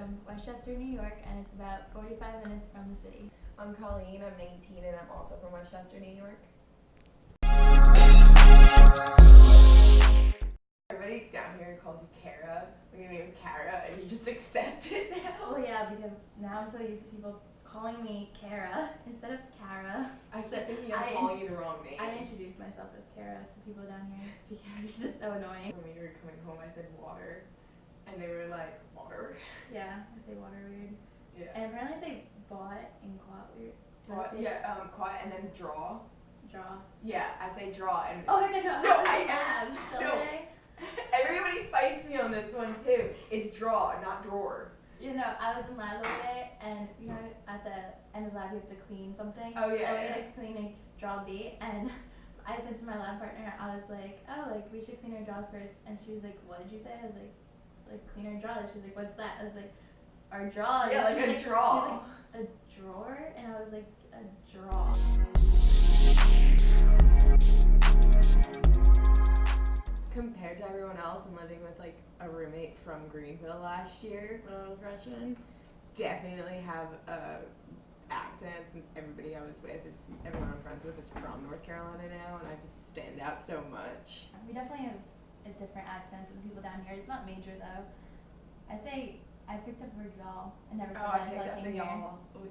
from Westchester, New York, and it's about 45 minutes from the city. I'm Colleen, I'm 19, and I'm also from Westchester, New York. Everybody down here calls you Kara. Like, your name's Kara, and you just accept it now. Well, yeah, because now I'm so used to people calling me Kara instead of Kara. I keep thinking I'm calling you the wrong name. I introduce myself as Kara to people down here because it's just so annoying. When we were coming home, I said water, and they were like, water? Yeah, I say water weird. Yeah. And apparently I say bought and quat weird. Quat, and then draw. Draw. Yeah, I say draw, and oh my god, no, everybody fights me on this one too. It's draw, not drawer. You know, I was in lab the other day, and you know, at the end of lab you have to clean something. Oh yeah. We had to clean a draw B, and I said to my lab partner, I was like, oh, like we should clean our drawers first, and she was like, what did you say? I was like clean our drawers. She was like, what's that? I was like, our drawers. Yeah, like a draw. She was like, a drawer, and I was like, a draw. Compared to everyone else and living with like a roommate from Greenville last year when I was a freshman, definitely have a accent since everybody I was with is everyone I'm friends with is from North Carolina now, and I just stand out so much. We definitely have a different accent than people down here. It's not major though. I picked up the word y'all and never said that until I came here.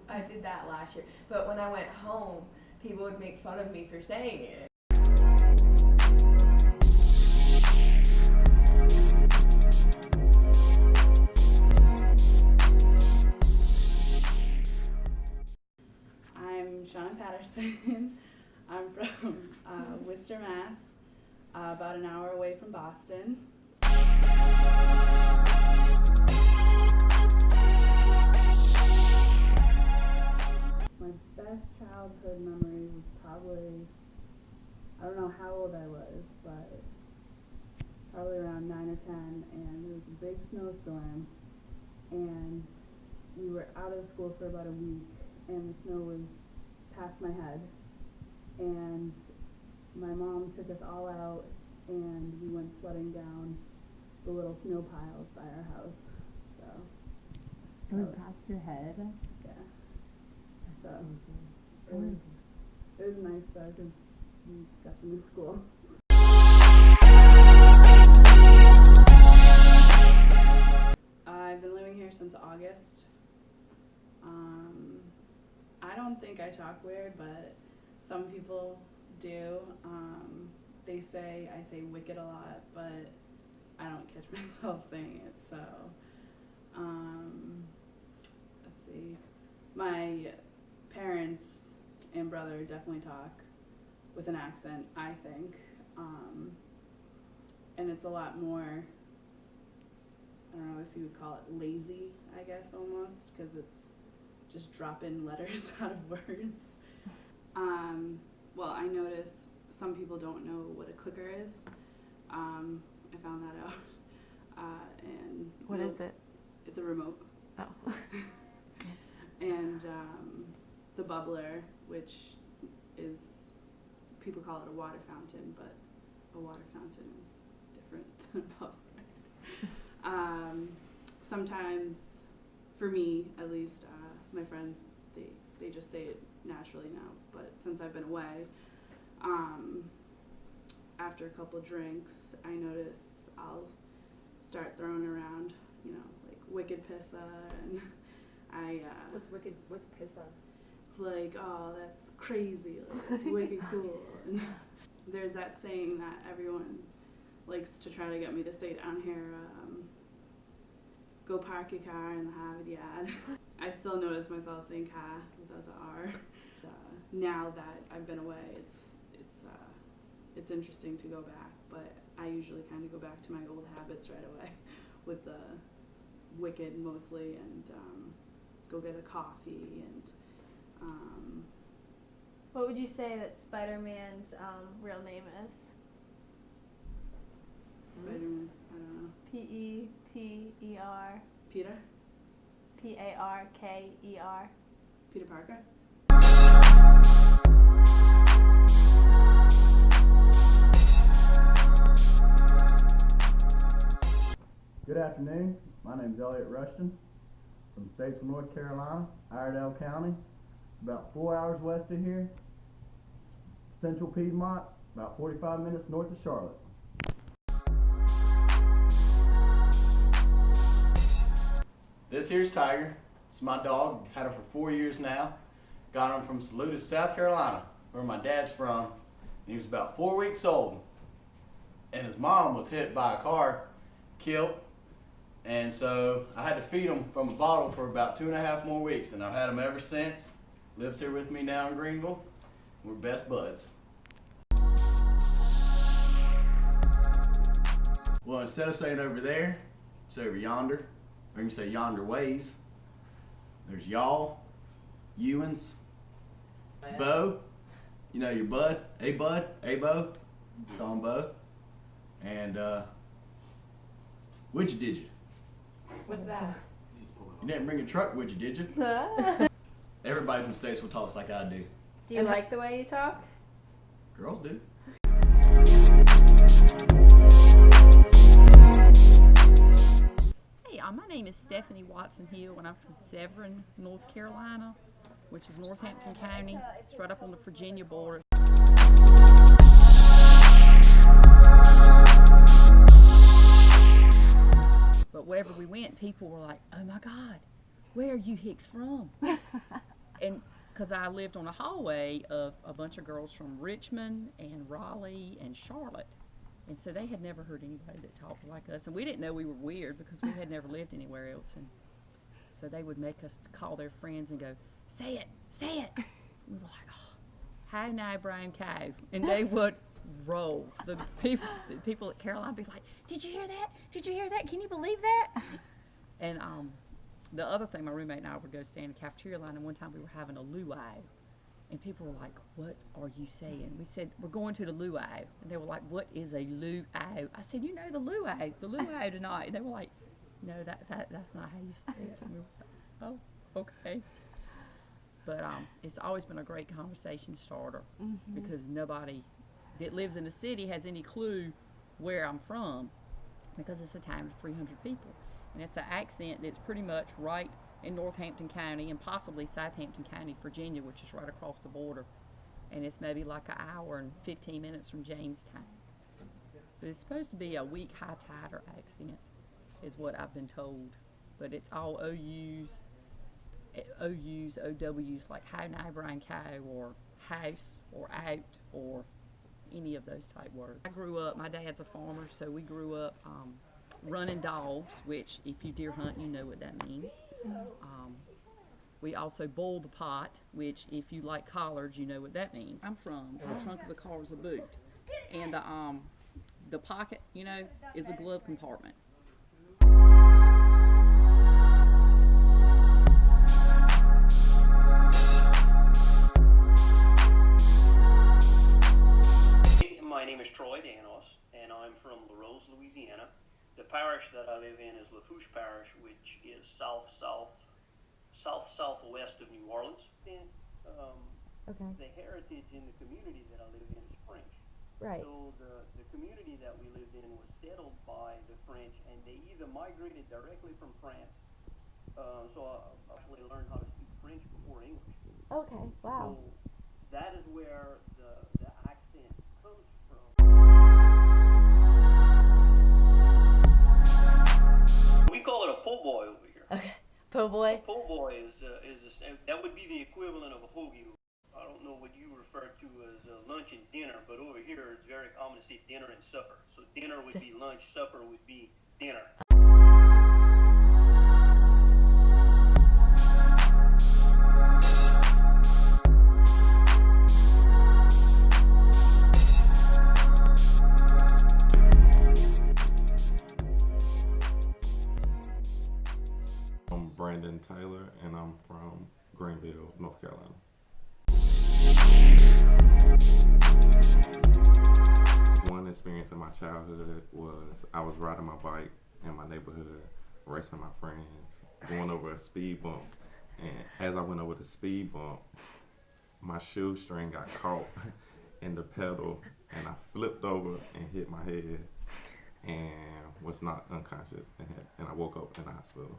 I did that last year, but when I went home, people would make fun of me for saying it. I'm Shauna Patterson. I'm from Worcester, Mass, about an hour away from Boston. My best childhood memory was probably, I don't know how old I was, but probably around 9 or 10, and there was a big snowstorm, and we were out of school for about a week, and the snow was past my head, and my mom took us all out, and we went sledding down the little snow piles by our house. So it was past your head? Yeah. So it was nice though, because we got to miss school. I've been living here since August. I don't think I talk weird, but some people do. They say I say wicked a lot, but I don't catch myself saying it, so let's see. My parents and brother definitely talk with an accent, I think, and it's a lot more, I don't know if you would call it lazy, I guess, almost, because it's just dropping letters out of words. Well, I notice some people don't know what a clicker is. I found that out. And what is it? It's a remote. Oh. And the bubbler, which is, people call it a water fountain, but a water fountain is different than a bubbler. Sometimes, for me at least, my friends, they just say it naturally now, but since I've been away, after a couple drinks, I notice I'll start throwing around, you know, like wicked pissa, and What's wicked? What's pissa? It's like, oh, that's crazy, like, that's wicked cool. And there's that saying that everyone likes to try to get me to say down here, go park your car in the Harvard yard. I still notice myself saying car without the R. Now that I've been away, it's interesting to go back, but I usually kind of go back to my old habits right away with the wicked mostly, and go get a coffee, and What would you say that Spider-Man's real name is? Spider-Man, I don't know. P-E-T-E-R. Peter? P-A-R-K-E-R. Peter Parker? Good afternoon. My name is Elliot Rushton. from states from North Carolina, Iredell County. It's about 4 hours west of here. Central Piedmont, about 45 minutes north of Charlotte. This here's Tiger. It's my dog. Had him for 4 years now. Got him from Saluda, South Carolina, where my dad's from. And he was about 4 weeks old. And his mom was hit by a car, killed. And so I had to feed him from a bottle for about 2.5 more weeks. And I've had him ever since. Lives here with me now in Greenville. We're best buds. Well, instead of saying over there, say over yonder. Or you can say yonder ways. There's y'all, Ewans, Bo, you know your bud, hey Bo, call him Bo, and what'd you did you? What's that? You didn't bring a truck, would you, did you? Everybody from Statesville talks like I do. Do you like the way you talk? Girls do. Hey, my name is Stephanie Watson Hill, and I'm from Severn, North Carolina, which is Northampton County. It's right up on the Virginia border. But wherever we went, people were like, "Oh my God, where are you Hicks from?" And because I lived on a hallway of a bunch of girls from Richmond and Raleigh and Charlotte. And so they had never heard anybody that talked like us. And we didn't know we were weird because we had never lived anywhere else. And so they would make us call their friends and go, say it, say it. And we were like, oh, hi, now, Brian Cow. And they would roll. The people at Caroline would be like, did you hear that? Did you hear that? Can you believe that? And the other thing, my roommate and I would go stand in the cafeteria line, and one time we were having a luau. And people were like, what are you saying? We said, we're going to the luau. And they were like, what is a luau? I said, you know the luau tonight. And they were like, no, that's not how you say it. And we were like, oh, okay. But it's always been a great conversation starter because nobody that lives in the city has any clue where I'm from because it's a town of 300 people. And it's an accent that's pretty much right in Northampton County and possibly Southampton County, Virginia, which is right across the border. And it's maybe like an hour and 15 minutes from Jamestown. But it's supposed to be a weak high-tider accent, is what I've been told. But it's all OUs, OWs, like how, now, Brian, cow, or house, or out, or any of those type words. I grew up, my dad's a farmer, so we grew up running dogs, which if you deer hunt, you know what that means. We also boil the pot, which if you like collards, you know what that means. I'm from the trunk of the car is a boot, and the pocket, you know, is a glove compartment. My name is Troy Danos, and I'm from LaRose, Louisiana. The parish that I live in is Lafourche Parish, which is southwest of New Orleans. And the heritage in the community that I live in is French. Right. So the community that we lived in was settled by the French, and they either migrated directly from France. So I actually learned how to speak French before English. Okay, wow. So that is where the accent comes from. We call it a po' boy over here. Okay. Po' boy? A po' boy is that would be the equivalent of a hoagie. I don't know what you refer to as lunch and dinner, but over here it's very common to say dinner and supper. So dinner would be lunch, supper would be dinner. I'm Brandon Taylor, and I'm from Greenville, North Carolina. One experience in my childhood was I was riding my bike in my neighborhood, racing my friends, going over a speed bump. And as I went over the speed bump, my shoestring got caught in the pedal, and I flipped over and hit my head and, and was knocked unconscious, and I woke up in the hospital.